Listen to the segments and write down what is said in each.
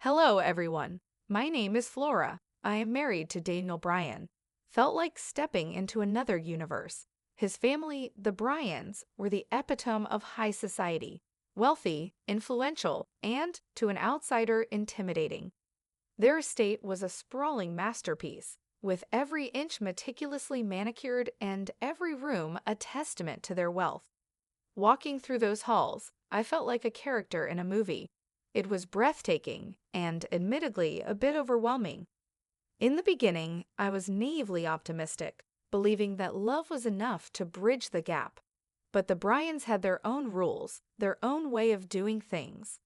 Hello, everyone. My name is Flora. I am married to Daniel Bryan. Felt like stepping into another universe. His family, the Bryans, were the epitome of high society. Wealthy, influential, and, to an outsider, intimidating. Their estate was a sprawling masterpiece, with every inch meticulously manicured and every room a testament to their wealth. Walking through those halls, I felt like a character in a movie. It was breathtaking and, admittedly, a bit overwhelming. In the beginning, I was naively optimistic, believing that love was enough to bridge the gap. But the Bryans had their own rules, their own way of doing things.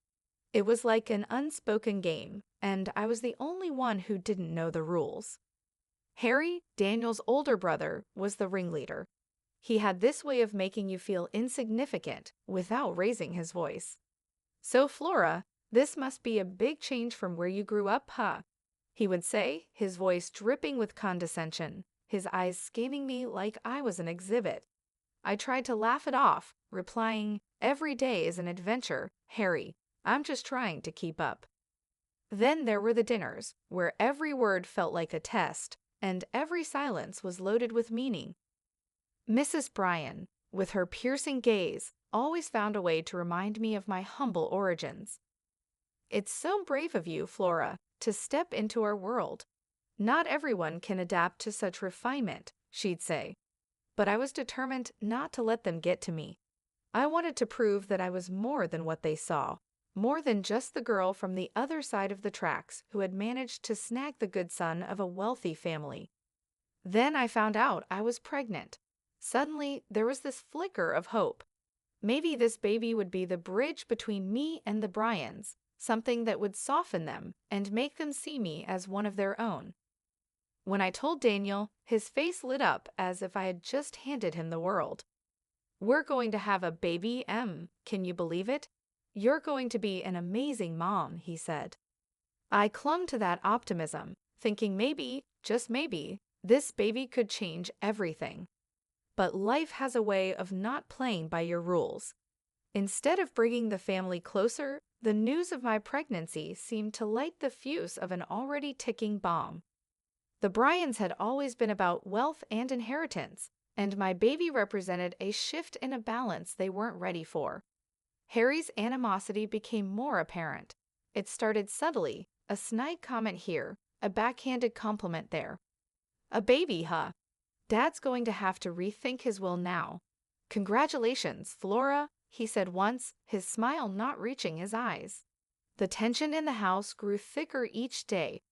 It was like an unspoken game, and I was the only one who didn't know the rules. Harry, Daniel's older brother, was the ringleader. He had this way of making you feel insignificant without raising his voice. "So, Flora, this must be a big change from where you grew up, huh?" he would say, his voice dripping with condescension, his eyes scanning me like I was an exhibit. I tried to laugh it off, replying, "Every day is an adventure, Harry. I'm just trying to keep up." Then there were the dinners, where every word felt like a test, and every silence was loaded with meaning. Mrs. Bryan, with her piercing gaze, always found a way to remind me of my humble origins. "It's so brave of you, Flora, to step into our world. Not everyone can adapt to such refinement," she'd say. But I was determined not to let them get to me. I wanted to prove that I was more than what they saw, more than just the girl from the other side of the tracks who had managed to snag the good son of a wealthy family. Then I found out I was pregnant. Suddenly, there was this flicker of hope. Maybe this baby would be the bridge between me and the Bryans, something that would soften them and make them see me as one of their own. When I told Daniel, his face lit up as if I had just handed him the world. "We're going to have a baby, Em. Can you believe it? You're going to be an amazing mom," he said. I clung to that optimism, thinking maybe, just maybe, this baby could change everything. But life has a way of not playing by your rules. Instead of bringing the family closer, the news of my pregnancy seemed to light the fuse of an already ticking bomb. The Bryans had always been about wealth and inheritance, and my baby represented a shift in a balance they weren't ready for. Harry's animosity became more apparent. It started subtly, a snide comment here, a backhanded compliment there. "A baby, huh? Dad's going to have to rethink his will now." "Congratulations, Flora," he said once, his smile not reaching his eyes. The tension in the house grew thicker each day.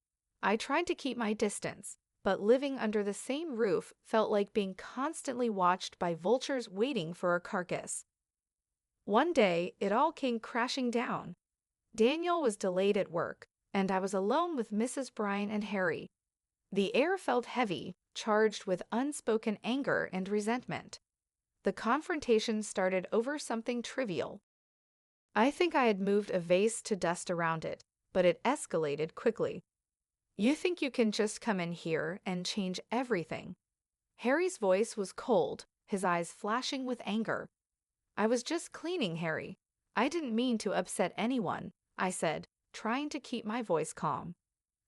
I tried to keep my distance, but living under the same roof felt like being constantly watched by vultures waiting for a carcass. One day, it all came crashing down. Daniel was delayed at work, and I was alone with Mrs. Bryan and Harry. The air felt heavy, charged with unspoken anger and resentment. The confrontation started over something trivial. I think I had moved a vase to dust around it, but it escalated quickly. "You think you can just come in here and change everything?" Harry's voice was cold, his eyes flashing with anger. "I was just cleaning, Harry. I didn't mean to upset anyone," I said, trying to keep my voice calm.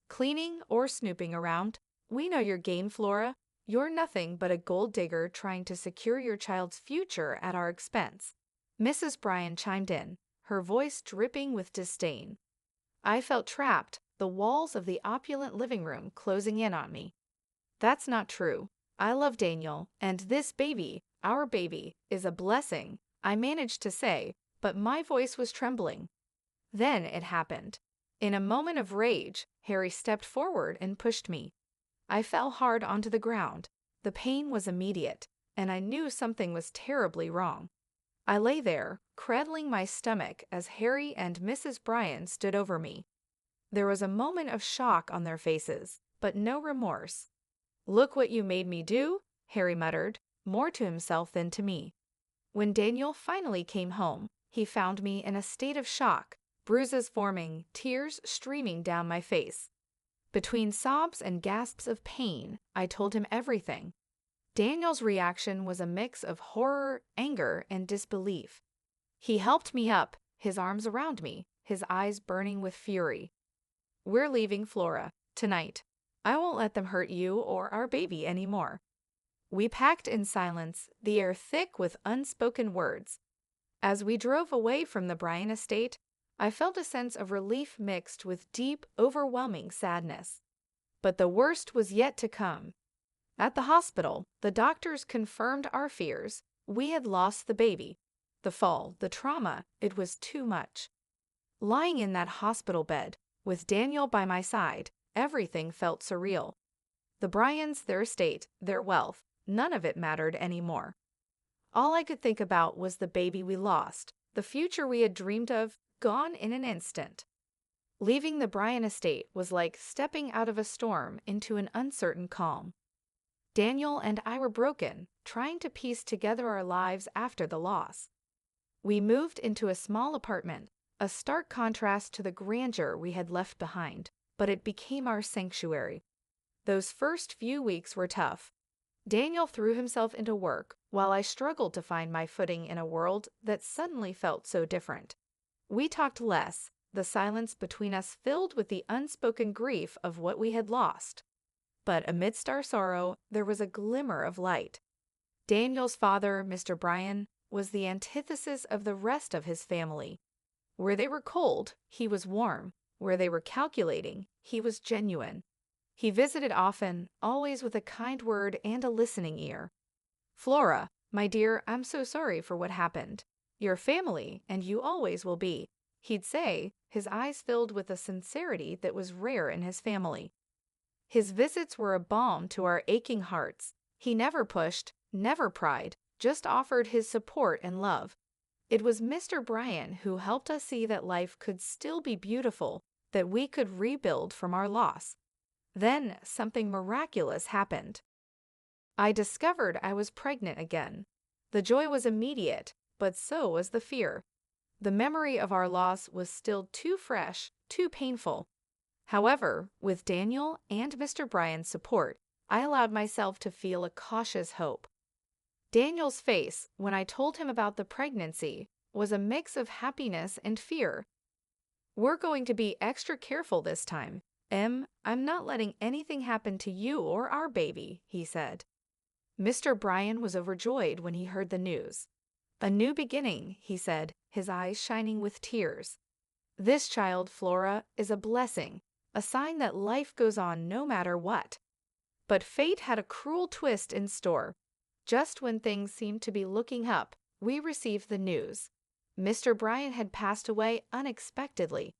"Cleaning or snooping around? We know your game, Flora. You're nothing but a gold digger trying to secure your child's future at our expense." Mrs. Bryan chimed in, her voice dripping with disdain. I felt trapped, the walls of the opulent living room closing in on me. "That's not true. I love Daniel, and this baby, our baby, is a blessing," I managed to say, but my voice was trembling. Then it happened. In a moment of rage, Harry stepped forward and pushed me. I fell hard onto the ground. The pain was immediate, and I knew something was terribly wrong. I lay there, cradling my stomach as Harry and Mrs. Bryan stood over me. There was a moment of shock on their faces, but no remorse. "Look what you made me do," Harry muttered, more to himself than to me. When Daniel finally came home, he found me in a state of shock, bruises forming, tears streaming down my face. Between sobs and gasps of pain, I told him everything. Daniel's reaction was a mix of horror, anger, and disbelief. He helped me up, his arms around me, his eyes burning with fury. We're leaving Flora tonight. I won't let them hurt you or our baby anymore." We packed in silence, the air thick with unspoken words. As we drove away from the Bryan estate, I felt a sense of relief mixed with deep, overwhelming sadness. But the worst was yet to come. At the hospital, the doctors confirmed our fears. We had lost the baby. The fall, the trauma, it was too much. Lying in that hospital bed, with Daniel by my side, everything felt surreal. The Bryans, their estate, their wealth, none of it mattered anymore. All I could think about was the baby we lost, the future we had dreamed of, gone in an instant. Leaving the Bryan estate was like stepping out of a storm into an uncertain calm. Daniel and I were broken, trying to piece together our lives after the loss. We moved into a small apartment, a stark contrast to the grandeur we had left behind, but it became our sanctuary. Those first few weeks were tough. Daniel threw himself into work, while I struggled to find my footing in a world that suddenly felt so different. We talked less, the silence between us filled with the unspoken grief of what we had lost. But amidst our sorrow, there was a glimmer of light. Daniel's father, Mr. Bryan, was the antithesis of the rest of his family. Where they were cold, he was warm. Where they were calculating, he was genuine. He visited often, always with a kind word and a listening ear. "Flora, my dear, I'm so sorry for what happened. Your family, and you always will be," he'd say, his eyes filled with a sincerity that was rare in his family. His visits were a balm to our aching hearts. He never pushed, never pried, just offered his support and love. It was Mr. Bryan who helped us see that life could still be beautiful, that we could rebuild from our loss. Then something miraculous happened. I discovered I was pregnant again. The joy was immediate, but so was the fear. The memory of our loss was still too fresh, too painful. However, with Daniel and Mr. Bryan's support, I allowed myself to feel a cautious hope. Daniel's face, when I told him about the pregnancy, was a mix of happiness and fear. "We're going to be extra careful this time. I'm not letting anything happen to you or our baby," he said. Mr. Bryan was overjoyed when he heard the news. "A new beginning," he said, his eyes shining with tears. "This child, Flora, is a blessing, a sign that life goes on no matter what." But fate had a cruel twist in store. Just when things seemed to be looking up, we received the news. Mr. Bryan had passed away unexpectedly.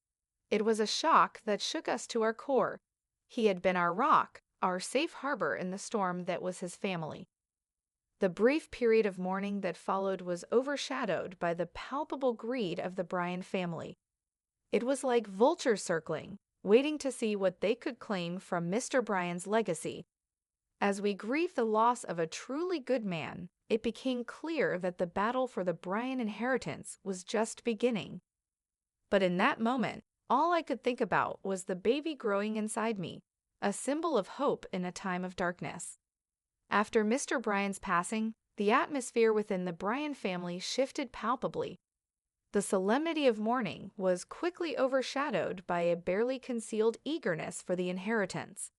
It was a shock that shook us to our core. He had been our rock, our safe harbor in the storm that was his family. The brief period of mourning that followed was overshadowed by the palpable greed of the Bryan family. It was like vultures circling, waiting to see what they could claim from Mr. Bryan's legacy. As we grieved the loss of a truly good man, it became clear that the battle for the Bryan inheritance was just beginning. But in that moment, all I could think about was the baby growing inside me, a symbol of hope in a time of darkness. After Mr. Bryan's passing, the atmosphere within the Bryan family shifted palpably. The solemnity of mourning was quickly overshadowed by a barely concealed eagerness for the inheritance.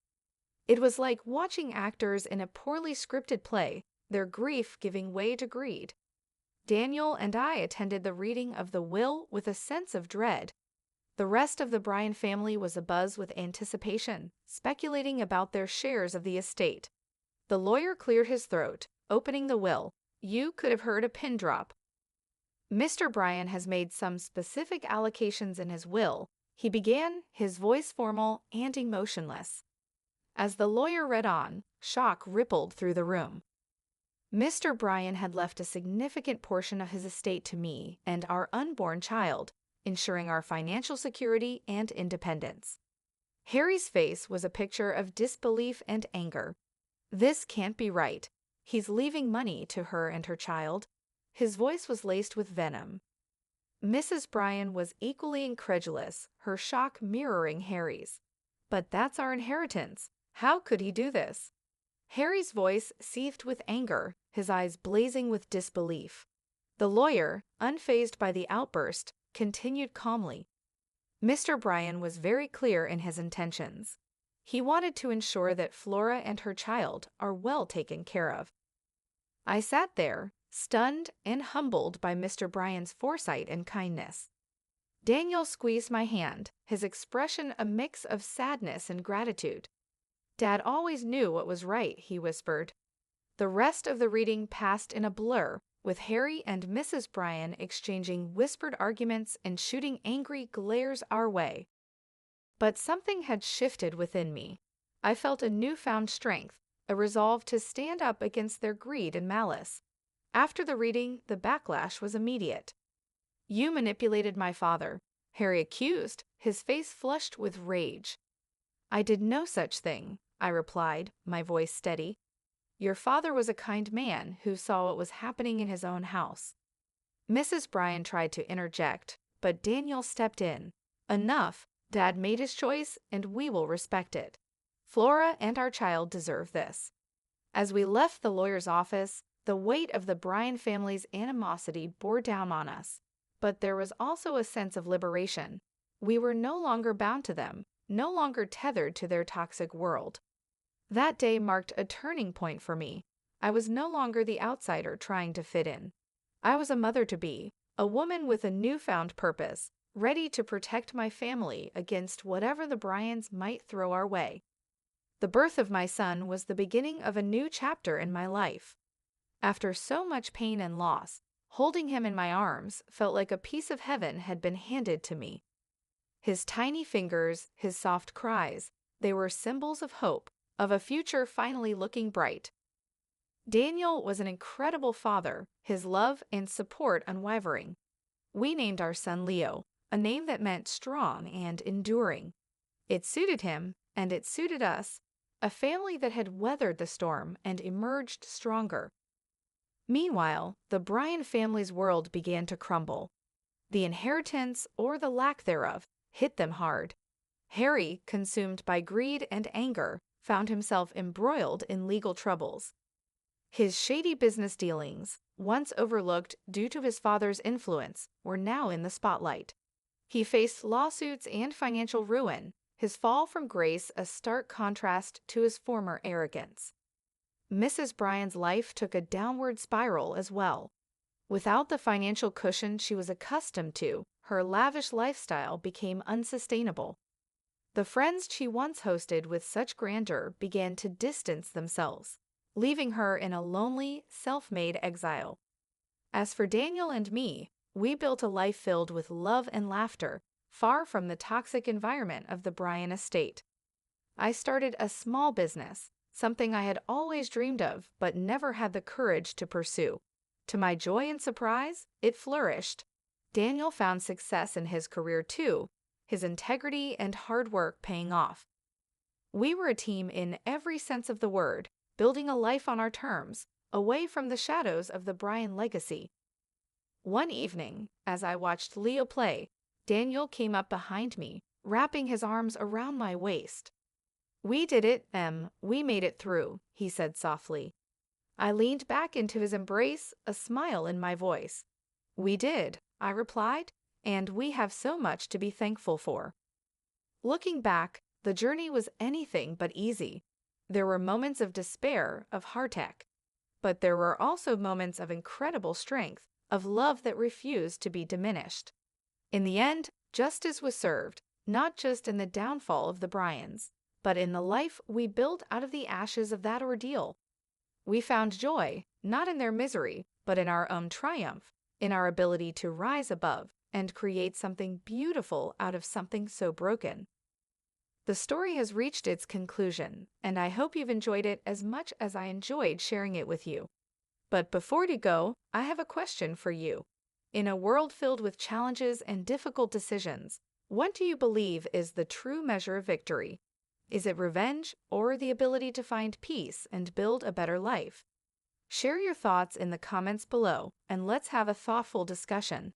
It was like watching actors in a poorly scripted play, their grief giving way to greed. Daniel and I attended the reading of the will with a sense of dread. The rest of the Bryan family was abuzz with anticipation, speculating about their shares of the estate. The lawyer cleared his throat, opening the will. You could have heard a pin drop. "Mr. Bryan has made some specific allocations in his will," he began, his voice formal and emotionless. As the lawyer read on, shock rippled through the room. Mr. Bryan had left a significant portion of his estate to me and our unborn child, ensuring our financial security and independence. Harry's face was a picture of disbelief and anger. "This can't be right. He's leaving money to her and her child." His voice was laced with venom. Mrs. Bryan was equally incredulous, her shock mirroring Harry's. "But that's our inheritance. How could he do this?" Harry's voice seethed with anger, his eyes blazing with disbelief. The lawyer, unfazed by the outburst, continued calmly. Mr. Bryan was very clear in his intentions. He wanted to ensure that Flora and her child are well taken care of. I sat there, stunned and humbled by Mr. Bryan's foresight and kindness. Daniel squeezed my hand, his expression a mix of sadness and gratitude. "Dad always knew what was right," he whispered. The rest of the reading passed in a blur, with Harry and Mrs. Bryan exchanging whispered arguments and shooting angry glares our way. But something had shifted within me. I felt a newfound strength, a resolve to stand up against their greed and malice. After the reading, the backlash was immediate. "You manipulated my father," Harry accused, his face flushed with rage. "I did no such thing," I replied, my voice steady. "Your father was a kind man who saw what was happening in his own house." Mrs. Bryan tried to interject, but Daniel stepped in. "Enough. Dad made his choice, and we will respect it. Flora and our child deserve this." As we left the lawyer's office, the weight of the Bryan family's animosity bore down on us. But there was also a sense of liberation. We were no longer bound to them, no longer tethered to their toxic world. That day marked a turning point for me. I was no longer the outsider trying to fit in. I was a mother-to-be, a woman with a newfound purpose, ready to protect my family against whatever the Bryans might throw our way. The birth of my son was the beginning of a new chapter in my life. After so much pain and loss, holding him in my arms felt like a piece of heaven had been handed to me. His tiny fingers, his soft cries, they were symbols of hope, of a future finally looking bright. Daniel was an incredible father, his love and support unwavering. We named our son Leo, a name that meant strong and enduring. It suited him, and it suited us, a family that had weathered the storm and emerged stronger. Meanwhile, the Bryan family's world began to crumble. The inheritance, or the lack thereof, hit them hard. Harry, consumed by greed and anger, found himself embroiled in legal troubles. His shady business dealings, once overlooked due to his father's influence, were now in the spotlight. He faced lawsuits and financial ruin, his fall from grace a stark contrast to his former arrogance. Mrs. Bryan's life took a downward spiral as well. Without the financial cushion she was accustomed to, her lavish lifestyle became unsustainable. The friends she once hosted with such grandeur began to distance themselves, leaving her in a lonely, self-made exile. As for Daniel and me, we built a life filled with love and laughter, far from the toxic environment of the Bryan estate. I started a small business, something I had always dreamed of but never had the courage to pursue. To my joy and surprise, it flourished. Daniel found success in his career too, his integrity and hard work paying off. We were a team in every sense of the word, building a life on our terms, away from the shadows of the Bryan legacy. One evening, as I watched Leo play, Daniel came up behind me, wrapping his arms around my waist. "We did it, Em. We made it through," he said softly. I leaned back into his embrace, a smile in my voice. "We did," I replied, "and we have so much to be thankful for." Looking back, the journey was anything but easy. There were moments of despair, of heartache. But there were also moments of incredible strength, of love that refused to be diminished. In the end, justice was served, not just in the downfall of the Bryans, but in the life we built out of the ashes of that ordeal. We found joy, not in their misery, but in our own triumph, in our ability to rise above and create something beautiful out of something so broken. The story has reached its conclusion, and I hope you've enjoyed it as much as I enjoyed sharing it with you. But before you go, I have a question for you. In a world filled with challenges and difficult decisions, what do you believe is the true measure of victory? Is it revenge or the ability to find peace and build a better life? Share your thoughts in the comments below, and let's have a thoughtful discussion.